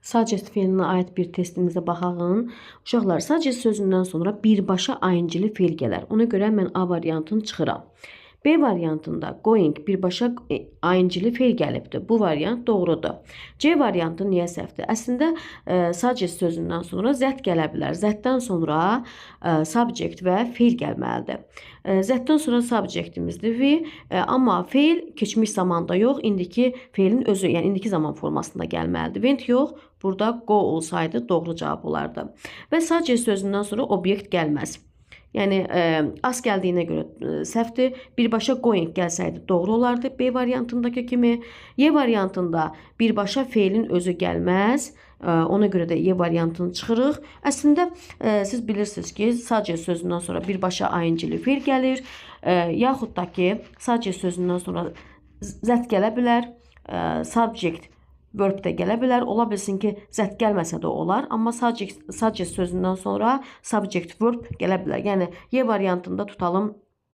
Suggest feilinə aid bir testimizə baxalım. Uşaqlar, suggest sözündən sonra birbaşa ing-li feil gələr. Ona görə mən A variantını çıxıram. B variantında going birbaşa ing-li feil gəlibdir. Bu variant doğrudur. C variantı niyə səhvdir? Əslində suggest sözündən sonra zət gələ bilər. Zətdən sonra subject və feil gəlməlidir. Zətdən sonra subjectimizdir we, amma feil keçmiş zamanda yox, indiki feilin özü, yəni indiki zaman formasında gəlməlidir. Went yox, burada go olsaydı doğru cavab olardı. Və suggest sözündən sonra obyekt gəlməz. Yəni as gəldiyinə görə səhvdir. Birbaşa going gəlsəydi doğru olardı B variantındakı kimi. Y variantında birbaşa feilin özü gəlməz. Ona görə də Y variantını çıxırıq. Əslində siz bilirsiniz ki, suggest sözündən sonra birbaşa ing-li feil gəlir. Yaxud da ki, suggest sözündən sonra zət gələ bilər. Subject verb də gələ bilər. Ola bilsin ki, zət gəlməsə də olar. Amma suggest sözündən sonra subject verb gələ bilər. Yəni Y variantında tutalım